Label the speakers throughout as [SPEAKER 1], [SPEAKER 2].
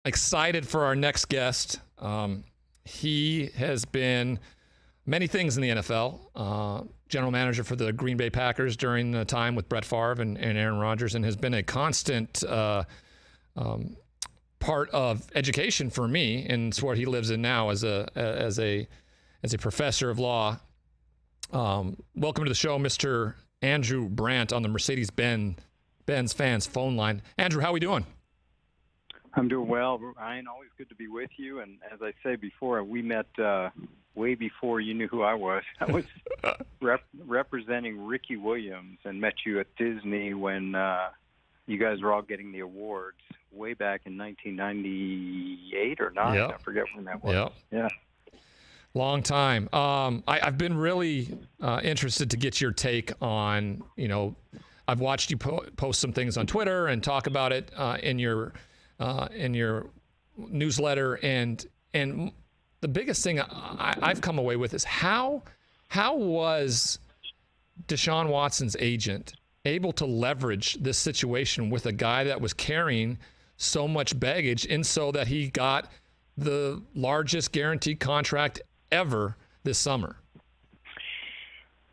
[SPEAKER 1] excited for our next guest. He has been many things in the NFL. General manager for the Green Bay Packers during the time with Brett Favre and Aaron Rodgers, and has been a constant part of education for me, and it's what he lives in now as a professor of law. Welcome to the show, Mr. Andrew Brandt on the Mercedes-Benz fans phone line. Andrew, how are we doing?
[SPEAKER 2] I'm doing well, Ryan. Always good to be with you. And as I say before, we met way before you knew who I was. I was representing Ricky Williams and met you at Disney when you guys were all getting the awards way back in 1998 or 9. Yep. I forget when that was.
[SPEAKER 1] Yep.
[SPEAKER 2] Yeah.
[SPEAKER 1] Long time. I've been really interested to get your take on, I've watched you post some things on Twitter and talk about it in your newsletter, and the biggest thing I've come away with is how was Deshaun Watson's agent able to leverage this situation with a guy that was carrying so much baggage, and so that he got the largest guaranteed contract ever this summer?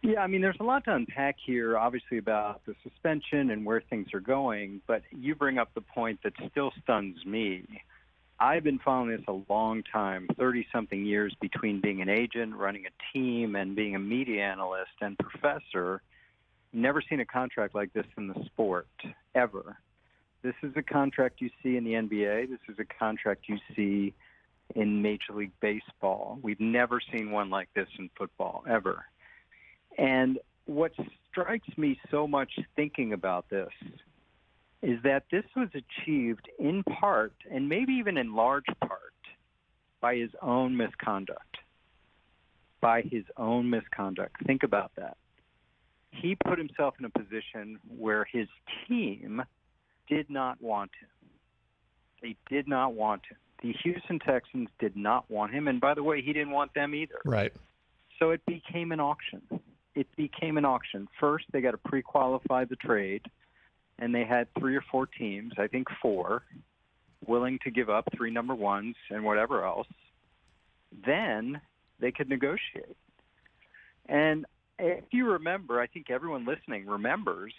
[SPEAKER 2] Yeah, I mean, there's a lot to unpack here, obviously, about the suspension and where things are going, but you bring up the point that still stuns me. I've been following this a long time, 30-something years between being an agent, running a team, and being a media analyst and professor. Never seen a contract like this in the sport, ever. This is a contract you see in the NBA. This is a contract you see in Major League Baseball. We've never seen one like this in football, ever. And what strikes me so much thinking about this is that this was achieved in part, and maybe even in large part, by his own misconduct. By his own misconduct. Think about that. He put himself in a position where his team did not want him. They did not want him. The Houston Texans did not want him, and by the way, he didn't want them either.
[SPEAKER 1] Right.
[SPEAKER 2] So it became an auction. First, they got to pre-qualify the trade, and they had 3 or 4 teams, I think 4, willing to give up 3 number ones and whatever else. Then they could negotiate. And if you remember, I think everyone listening remembers,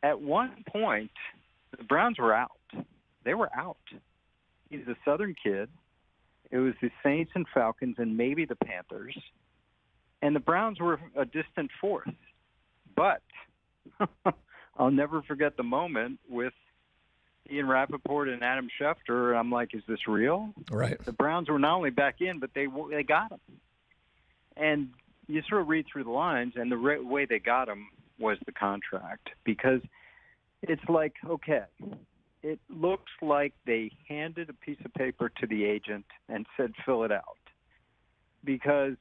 [SPEAKER 2] at one point, the Browns were out. They were out. He's a Southern kid. It was the Saints and Falcons and maybe the Panthers. And the Browns were a distant 4th. But I'll never forget the moment with Ian Rappaport and Adam Schefter. I'm like, is this real?
[SPEAKER 1] Right. The
[SPEAKER 2] Browns were not only back in, but they got him. And you sort of read through the lines, and the way they got him was the contract. Because it's like, okay, it looks like they handed a piece of paper to the agent and said, fill it out. Because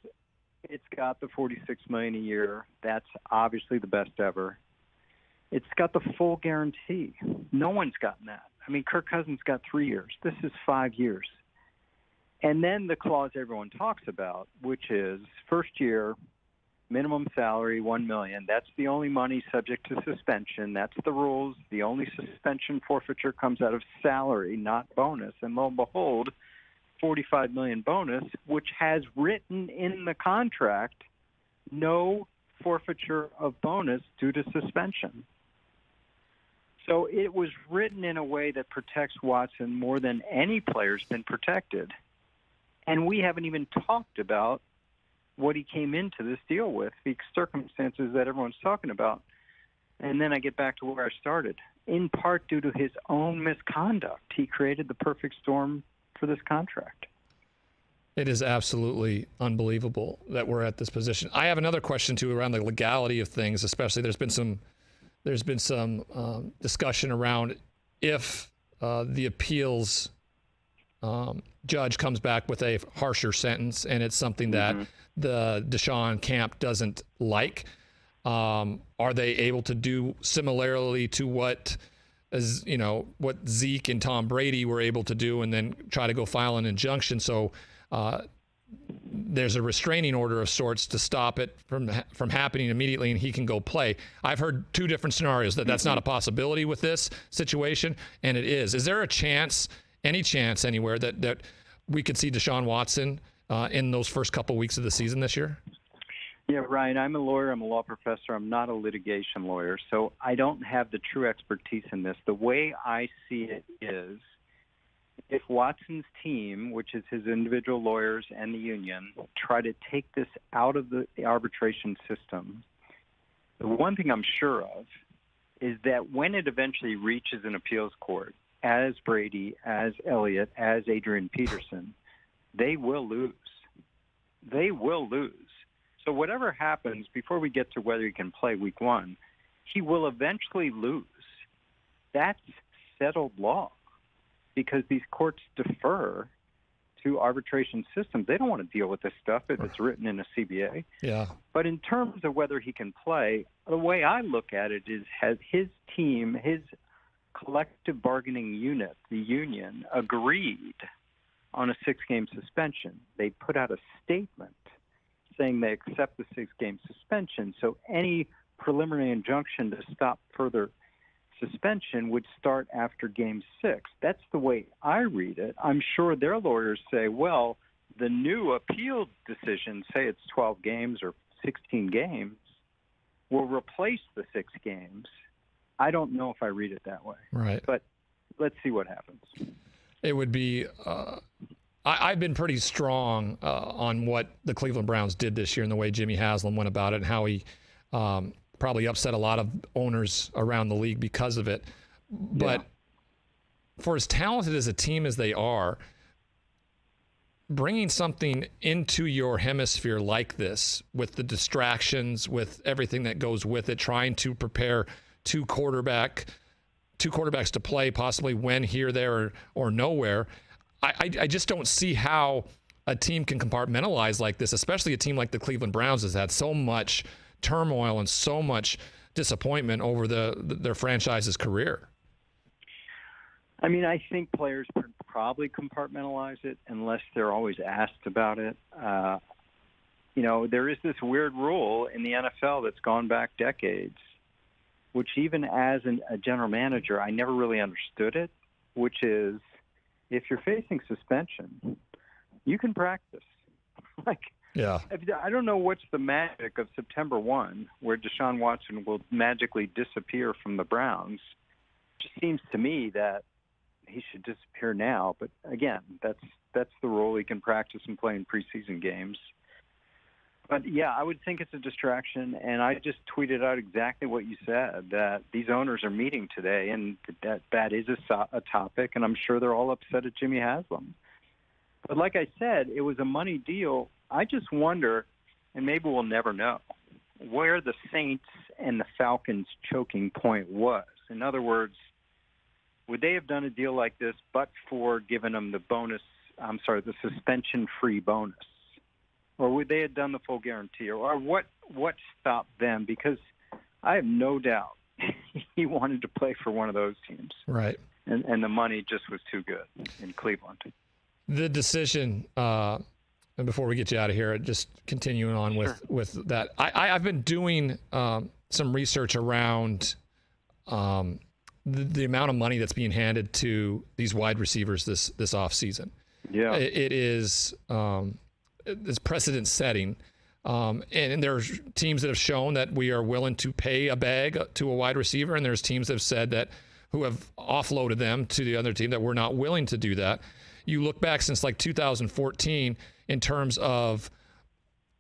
[SPEAKER 2] it's got the $46 million a year. That's obviously the best ever. It's got the full guarantee. No one's gotten that. I mean, Kirk Cousins got 3 years. This is 5 years. And then the clause everyone talks about, which is first year, minimum salary, $1 million. That's the only money subject to suspension. That's the rules. The only suspension forfeiture comes out of salary, not bonus. And lo and behold, $45 million bonus, which has written in the contract no forfeiture of bonus due to suspension. So it was written in a way that protects Watson more than any player's been protected. And we haven't even talked about what he came into this deal with, the circumstances that everyone's talking about. And then I get back to where I started. In part due to his own misconduct, he created the perfect storm for this contract.
[SPEAKER 1] It is absolutely unbelievable that we're at this position. I have another question too around the legality of things, especially there's been some discussion around if the appeals judge comes back with a harsher sentence and it's something that the Deshaun camp doesn't like. Are they able to do similarly to what Zeke and Tom Brady were able to do and then try to go file an injunction? So there's a restraining order of sorts to stop it from happening immediately and he can go play. I've heard 2 different scenarios that's not a possibility with this situation, and it is. Is there a chance any chance anywhere that we could see Deshaun Watson in those first couple weeks of the season this year?
[SPEAKER 2] Yeah, Ryan, I'm a lawyer. I'm a law professor. I'm not a litigation lawyer, so I don't have the true expertise in this. The way I see it is, if Watson's team, which is his individual lawyers and the union, try to take this out of the arbitration system, the one thing I'm sure of is that when it eventually reaches an appeals court, as Brady, as Elliott, as Adrian Peterson, they will lose. They will lose. So whatever happens, before we get to whether he can play week 1, he will eventually lose. That's settled law because these courts defer to arbitration systems. They don't want to deal with this stuff if it's written in a CBA.
[SPEAKER 1] Yeah.
[SPEAKER 2] But in terms of whether he can play, the way I look at it is, has his team, his collective bargaining unit, the union, agreed on a 6-game suspension. They put out a statement saying they accept the 6-game suspension. So any preliminary injunction to stop further suspension would start after Game 6. That's the way I read it. I'm sure their lawyers say, well, the new appeal decision, say it's 12 games or 16 games, will replace the 6 games. I don't know if I read it that way.
[SPEAKER 1] Right.
[SPEAKER 2] But let's see what happens.
[SPEAKER 1] It would be I've been pretty strong on what the Cleveland Browns did this year and the way Jimmy Haslam went about it and how he probably upset a lot of owners around the league because of it. But for as talented as a team as they are, bringing something into your hemisphere like this with the distractions, with everything that goes with it, trying to prepare two quarterbacks to play possibly when, here, there, or nowhere, I just don't see how a team can compartmentalize like this, especially a team like the Cleveland Browns has had so much turmoil and so much disappointment over their franchise's career.
[SPEAKER 2] I mean, I think players probably compartmentalize it unless they're always asked about it. There is this weird rule in the NFL that's gone back decades, which even as a general manager, I never really understood it, which is, if you're facing suspension, you can practice. I don't know what's the magic of September 1, where Deshaun Watson will magically disappear from the Browns. It just seems to me that he should disappear now. But again, that's the role. He can practice and play in preseason games. But yeah, I would think it's a distraction, and I just tweeted out exactly what you said, that these owners are meeting today, and that is a topic, and I'm sure they're all upset at Jimmy Haslam. But like I said, it was a money deal. I just wonder, and maybe we'll never know, where the Saints and the Falcons' choking point was. In other words, would they have done a deal like this but for giving them the suspension-free bonus? Or would they have done the full guarantee? Or what stopped them? Because I have no doubt he wanted to play for one of those teams.
[SPEAKER 1] Right.
[SPEAKER 2] And the money just was too good in Cleveland.
[SPEAKER 1] The decision, and before we get you out of here, just continuing on with that, I've been doing some research around the amount of money that's being handed to these wide receivers this offseason.
[SPEAKER 2] Yeah.
[SPEAKER 1] It is it's precedent setting. And there's teams that have shown that we are willing to pay a bag to a wide receiver, and there's teams that have said that, who have offloaded them to the other team, that we're not willing to do that. You look back since like 2014 in terms of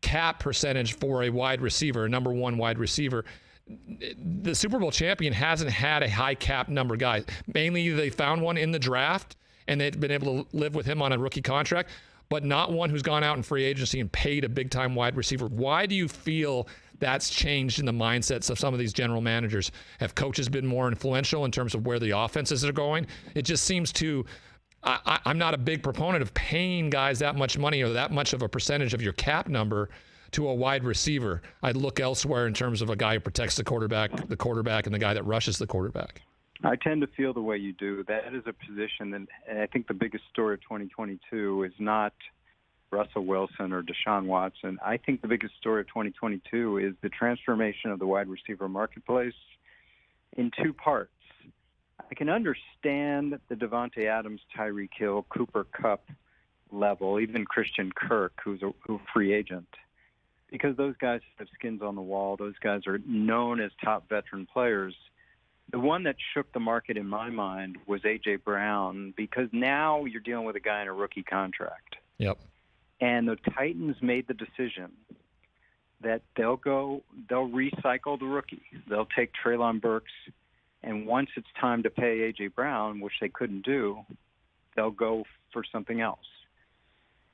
[SPEAKER 1] cap percentage for a wide receiver, a number one wide receiver. The Super Bowl champion hasn't had a high cap number guy. Mainly they found one in the draft and they've been able to live with him on a rookie contract, but not one who's gone out in free agency and paid a big time wide receiver. Why do you feel that's changed in the mindsets of some of these general managers? Have coaches been more influential in terms of where the offenses are going? It just seems to, I'm not a big proponent of paying guys that much money or that much of a percentage of your cap number to a wide receiver. I'd look elsewhere in terms of a guy who protects the quarterback, and the guy that rushes the quarterback.
[SPEAKER 2] I tend to feel the way you do. That is a position, and I think the biggest story of 2022 is not Russell Wilson or Deshaun Watson. I think the biggest story of 2022 is the transformation of the wide receiver marketplace in two parts. I can understand the Devontae Adams, Tyreek Hill, Cooper Kupp level, even Christian Kirk, who's a free agent, because those guys have skins on the wall. Those guys are known as top veteran players. The one that shook the market in my mind was A.J. Brown, because now you're dealing with a guy in a rookie contract.
[SPEAKER 1] Yep.
[SPEAKER 2] And the Titans made the decision that they'll recycle the rookie. They'll take Treylon Burks, and once it's time to pay A.J. Brown, which they couldn't do, they'll go for something else.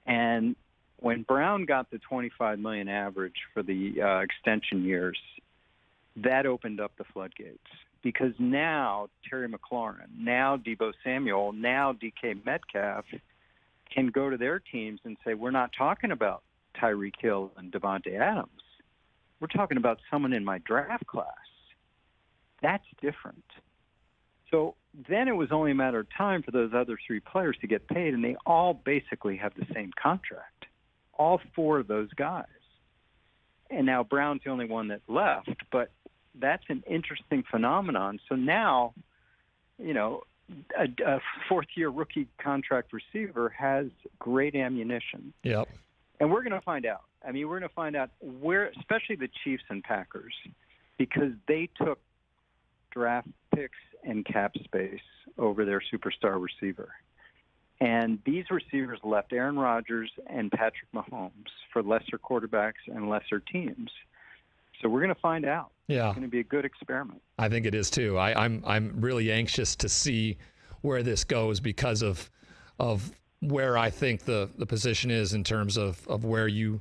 [SPEAKER 2] And when Brown got the $25 million average for the extension years, that opened up the floodgates. Because now Terry McLaurin, now Deebo Samuel, now DK Metcalf can go to their teams and say, we're not talking about Tyreek Hill and Devontae Adams. We're talking about someone in my draft class. That's different. So then it was only a matter of time for those other three players to get paid, and they all basically have the same contract, all four of those guys. And now Brown's the only one that left, but that's an interesting phenomenon. So now, a fourth-year rookie contract receiver has great ammunition.
[SPEAKER 1] Yep.
[SPEAKER 2] And we're going to find out. I mean, we're going to find out where, especially the Chiefs and Packers, because they took draft picks and cap space over their superstar receiver. And these receivers left Aaron Rodgers and Patrick Mahomes for lesser quarterbacks and lesser teams. So we're going to find out.
[SPEAKER 1] Yeah.
[SPEAKER 2] It's going to be a good experiment.
[SPEAKER 1] I think it is too. I'm really anxious to see where this goes because of where I think the position is in terms of where you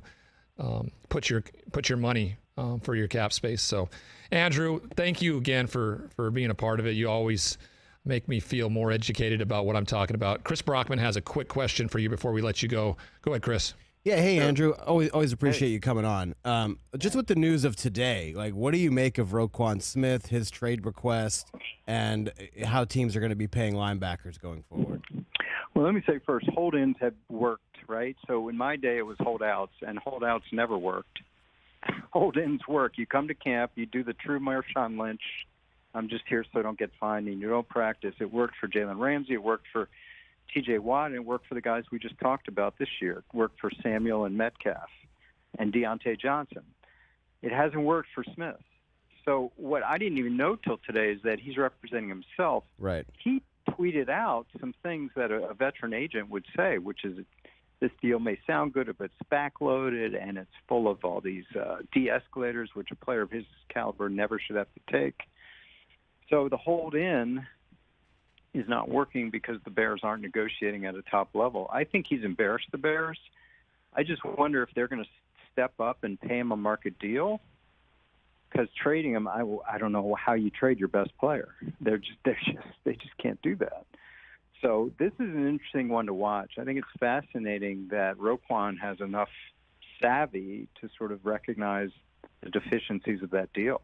[SPEAKER 1] put your money for your cap space. So, Andrew, thank you again for being a part of it. You always make me feel more educated about what I'm talking about. Chris Brockman has a quick question for you before we let you go. Go ahead, Chris.
[SPEAKER 3] Yeah, hey, Andrew. Always appreciate you coming on. Just with the news of today, like, what do you make of Roquan Smith, his trade request, and how teams are going to be paying linebackers going forward?
[SPEAKER 2] Well, let me say first, hold-ins have worked, right? So in my day, it was holdouts, and holdouts never worked. Hold-ins work. You come to camp, you do the true Marshawn Lynch, I'm just here so I don't get fined, and you don't practice. It worked for Jalen Ramsey. It worked for T.J. Watt, and it worked for the guys we just talked about this year. It worked for Samuel and Metcalf and Deontay Johnson. It hasn't worked for Smith. So what I didn't even know till today is that he's representing himself.
[SPEAKER 3] Right. He
[SPEAKER 2] tweeted out some things that a veteran agent would say, which is this deal may sound good, but it's backloaded and it's full of all these de-escalators, which a player of his caliber never should have to take. So the hold-in is not working because the Bears aren't negotiating at a top level. I think he's embarrassed the Bears. I just wonder if they're going to step up and pay him a market deal, because trading him, I don't know how you trade your best player. They just can't do that. So this is an interesting one to watch. I think it's fascinating that Roquan has enough savvy to sort of recognize the deficiencies of that deal.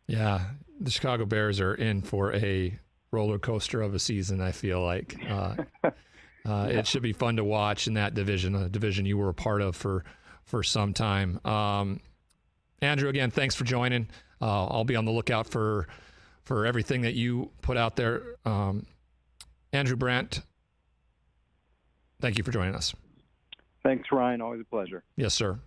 [SPEAKER 1] Yeah, the Chicago Bears are in for a roller coaster of a season, I feel like. It should be fun to watch in that division, a division you were a part of for some time. Andrew, again, thanks for joining. I'll be on the lookout for everything that you put out there. Andrew Brandt, thank you for joining us.
[SPEAKER 2] Thanks, Ryan. Always a pleasure.
[SPEAKER 1] Yes, sir.